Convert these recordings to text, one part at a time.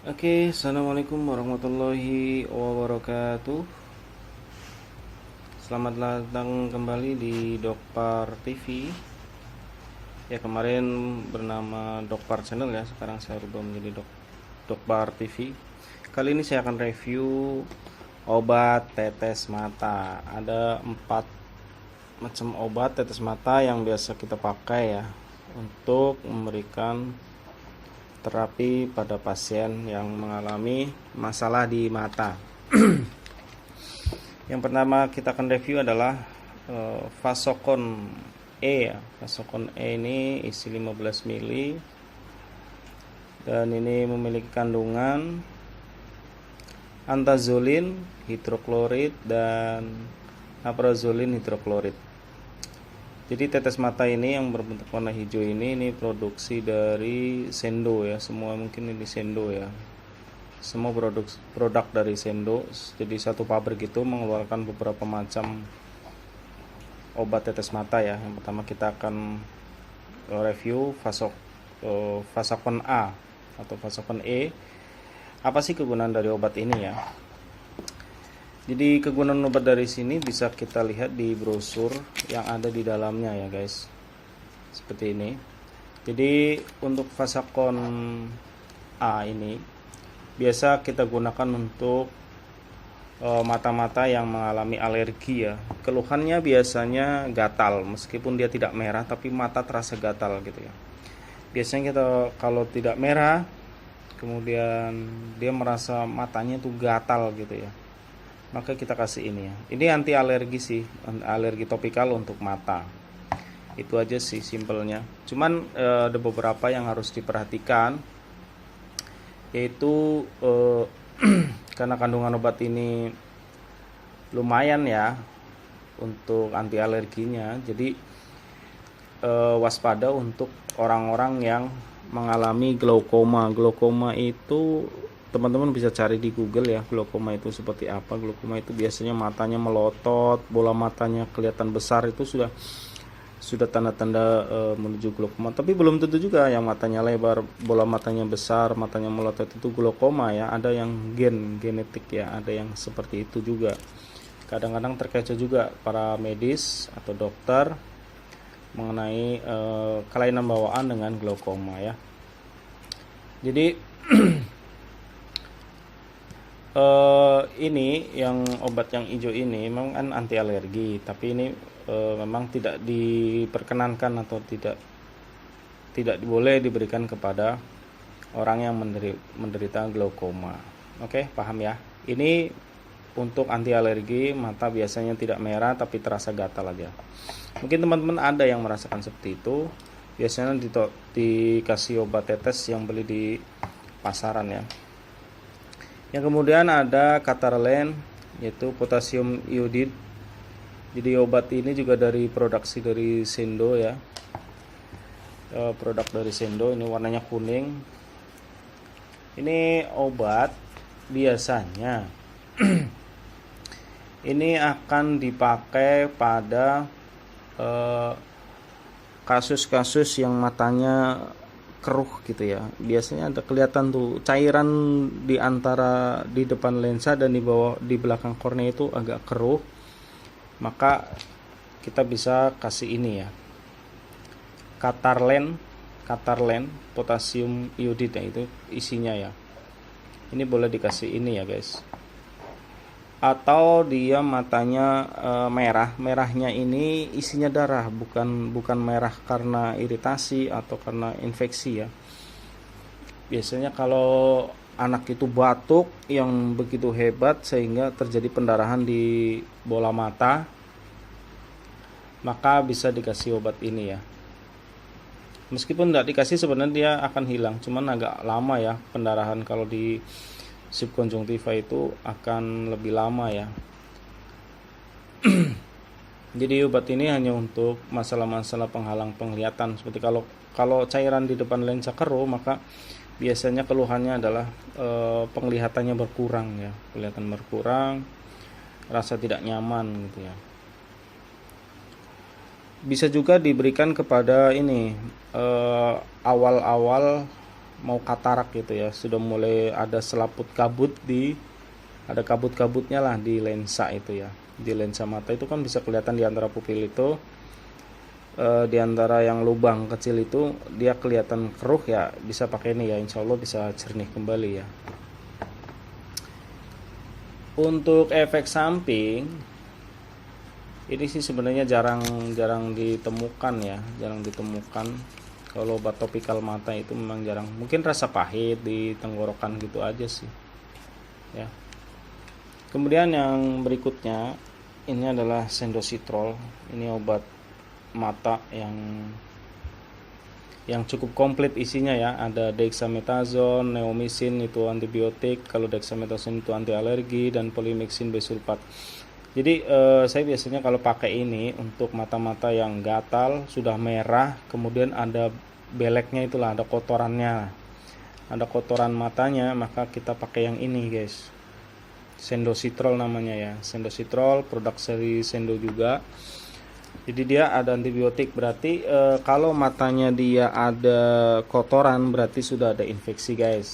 Oke, assalamualaikum warahmatullahi wabarakatuh. Selamat datang kembali di Dokpar TV. Ya, kemarin bernama Dokpar Channel ya, sekarang saya rubah menjadi Dokpar TV. Kali ini saya akan review obat tetes mata. Ada 4 macam obat tetes mata yang biasa kita pakai ya untuk memberikan terapi pada pasien yang mengalami masalah di mata. Yang pertama kita akan review adalah Vasocon E ya. Vasocon E ini isi 15 mili dan ini memiliki kandungan antazolin hidroklorid dan naprazolin hidroklorid. Jadi tetes mata ini yang berbentuk warna hijau ini produksi dari Sendo ya, semua mungkin ini Sendo ya. Semua produk dari Sendo. Jadi satu pabrik itu mengeluarkan beberapa macam obat tetes mata ya. Yang pertama kita akan review Vasocon A atau Vasocon E. Apa sih kegunaan dari obat ini ya? Jadi kegunaan obat dari sini bisa kita lihat di brosur yang ada di dalamnya ya guys. Seperti ini. Jadi untuk Vasocon A ini biasa kita gunakan untuk mata-mata yang mengalami alergi ya. Keluhannya biasanya gatal, meskipun dia tidak merah tapi mata terasa gatal gitu ya. Biasanya kita kalau tidak merah kemudian dia merasa matanya tuh gatal gitu ya, maka kita kasih ini ya. Ini anti alergi sih, alergi topikal untuk mata. Itu aja sih simpelnya. Cuman ada beberapa yang harus diperhatikan, yaitu karena kandungan obat ini lumayan ya untuk anti alerginya. Jadi waspada untuk orang-orang yang mengalami glaukoma. Glaukoma itu teman-teman bisa cari di Google ya, glaukoma itu seperti apa. Glaukoma itu biasanya matanya melotot, bola matanya kelihatan besar, itu sudah tanda-tanda menuju glaukoma. Tapi belum tentu juga yang matanya lebar, bola matanya besar, matanya melotot itu glaukoma ya. Ada yang genetik ya, ada yang seperti itu juga. Kadang-kadang terkecoh juga para medis atau dokter mengenai kelainan bawaan dengan glaukoma ya. Jadi ini yang obat yang hijau ini memang kan anti alergi, tapi ini memang tidak diperkenankan atau tidak boleh diberikan kepada orang yang menderita glaukoma. Oke, paham ya? Ini untuk anti alergi mata, biasanya tidak merah tapi terasa gatal aja. Mungkin teman-teman ada yang merasakan seperti itu. Biasanya dikasih obat tetes yang beli di pasaran ya. Yang kemudian ada Catarlen, yaitu potasium iodid. Jadi obat ini juga produksi dari Sendo ya. Produk dari Sendo, ini warnanya kuning. Ini obat biasanya ini akan dipakai pada kasus-kasus yang matanya keruh gitu ya. Biasanya ada kelihatan tuh cairan di depan lensa dan di belakang kornea itu agak keruh. Maka kita bisa kasih ini ya, Catarlen potasium iodid ya, itu isinya ya. Ini boleh dikasih ini ya guys. Atau dia matanya merahnya ini isinya darah, bukan merah karena iritasi atau karena infeksi ya. Biasanya kalau anak itu batuk yang begitu hebat sehingga terjadi pendarahan di bola mata, maka bisa dikasih obat ini ya. Meskipun tidak dikasih sebenarnya dia akan hilang, cuman agak lama ya pendarahan. Kalau di subkonjungtiva itu akan lebih lama ya. Jadi obat ini hanya untuk masalah-masalah penghalang penglihatan. Seperti kalau cairan di depan lensa keruh, maka biasanya keluhannya adalah penglihatannya berkurang ya, kelihatan berkurang, rasa tidak nyaman gitu ya. Bisa juga diberikan kepada ini awal-awal mau katarak gitu ya, sudah mulai ada selaput kabut ada kabut-kabutnya lah di lensa itu ya. Di lensa mata itu kan bisa kelihatan di antara pupil itu, di antara yang lubang kecil itu dia kelihatan keruh ya, bisa pakai ini ya, insya Allah bisa jernih kembali ya. Untuk efek samping ini sih sebenarnya jarang ditemukan ya, jarang ditemukan. Kalau obat topikal mata itu memang jarang, mungkin rasa pahit di tenggorokan gitu aja sih ya. Kemudian yang berikutnya ini adalah Sendositrol. Ini obat mata yang cukup komplit isinya ya. Ada dexamethasone, neomycin itu antibiotik, kalau dexamethasone itu anti alergi, dan polymyxin bisulfat. Jadi saya biasanya kalau pakai ini untuk mata-mata yang gatal, sudah merah, kemudian ada beleknya, itulah ada kotorannya, ada kotoran matanya, maka kita pakai yang ini guys. Sendositrol namanya ya. Sendositrol produk seri Sendo juga. Jadi dia ada antibiotik, berarti kalau matanya dia ada kotoran berarti sudah ada infeksi guys.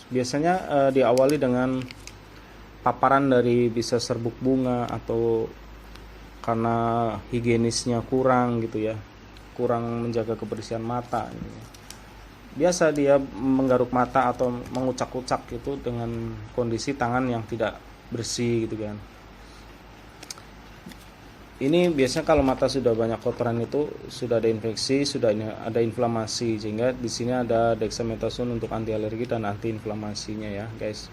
Biasanya diawali dengan paparan dari bisa serbuk bunga atau karena higienisnya kurang gitu ya, kurang menjaga kebersihan mata gitu. Biasa dia menggaruk mata atau mengucak-ucak gitu dengan kondisi tangan yang tidak bersih gitu kan. Ini biasanya kalau mata sudah banyak kotoran itu sudah ada infeksi, sudah ada inflamasi, sehingga di sini ada dexamethasone untuk anti alergi dan anti inflamasinya ya guys.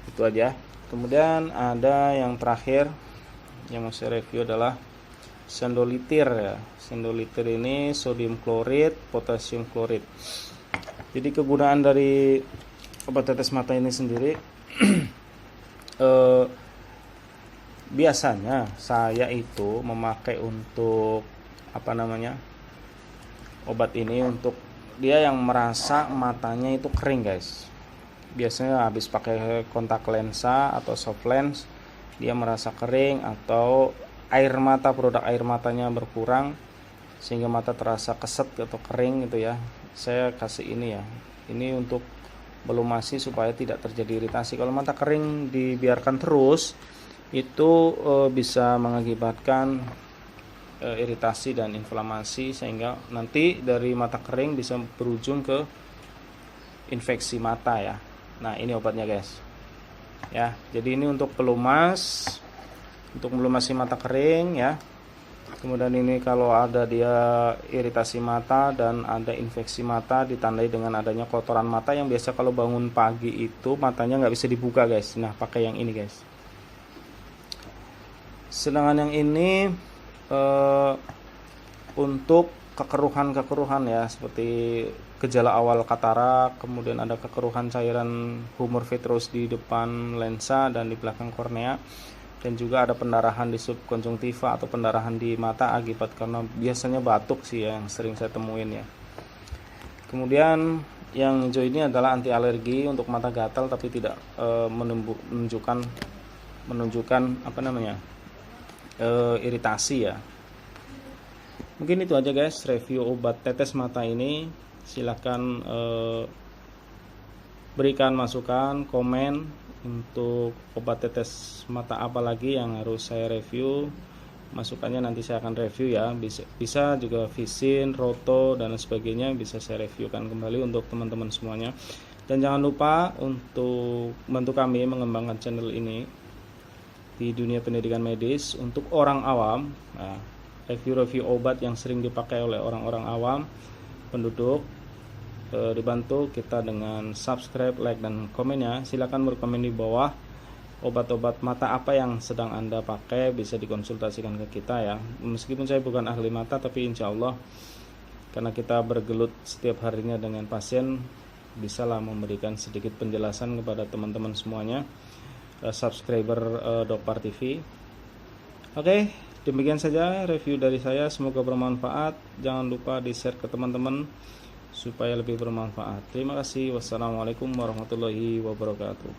Itu aja. Kemudian ada yang terakhir yang mau saya review adalah Sendolitir ya. Sendolitir ini sodium klorid, potasium klorid. Jadi kegunaan dari obat tetes mata ini sendiri biasanya saya itu memakai untuk obat ini untuk dia yang merasa matanya itu kering guys. Biasanya habis pakai kontak lensa atau soft lens, dia merasa kering atau produk air matanya berkurang sehingga mata terasa keset atau kering gitu ya. Saya kasih ini ya, ini untuk melumasi supaya tidak terjadi iritasi. Kalau mata kering dibiarkan terus itu bisa mengakibatkan iritasi dan inflamasi, sehingga nanti dari mata kering bisa berujung ke infeksi mata ya. Nah ini obatnya guys ya. Jadi ini untuk pelumas, untuk melumasi mata kering ya. Kemudian ini kalau ada dia iritasi mata dan ada infeksi mata ditandai dengan adanya kotoran mata yang biasa kalau bangun pagi itu matanya nggak bisa dibuka guys. Nah pakai yang ini guys. Sedangkan yang ini untuk kekeruhan ya, seperti gejala awal katarak, kemudian ada kekeruhan cairan humor vitreous di depan lensa dan di belakang kornea, dan juga ada pendarahan di subkonjungtiva atau pendarahan di mata akibat karena biasanya batuk sih yang sering saya temuin ya. Kemudian yang hijau ini adalah anti alergi untuk mata gatal tapi tidak menunjukkan iritasi ya. Mungkin itu aja guys review obat tetes mata ini. Silahkan berikan masukan, komen untuk obat tetes mata apa lagi yang harus saya review. Masukannya nanti saya akan review ya. Bisa juga Visin, Roto dan sebagainya bisa saya reviewkan kembali untuk teman-teman semuanya. Dan jangan lupa untuk bantu kami mengembangkan channel ini di dunia pendidikan medis untuk orang awam. Nah, review-review obat yang sering dipakai oleh orang-orang awam, penduduk, dibantu kita dengan subscribe, like, dan komennya. Silakan berkomen di bawah obat-obat mata apa yang sedang Anda pakai, bisa dikonsultasikan ke kita ya. Meskipun saya bukan ahli mata, tapi insya Allah karena kita bergelut setiap harinya dengan pasien, bisalah memberikan sedikit penjelasan kepada teman-teman semuanya, subscriber Dokpar TV. Oke, demikian saja review dari saya, semoga bermanfaat. Jangan lupa di share ke teman-teman supaya lebih bermanfaat. Terima kasih. Wassalamualaikum warahmatullahi wabarakatuh.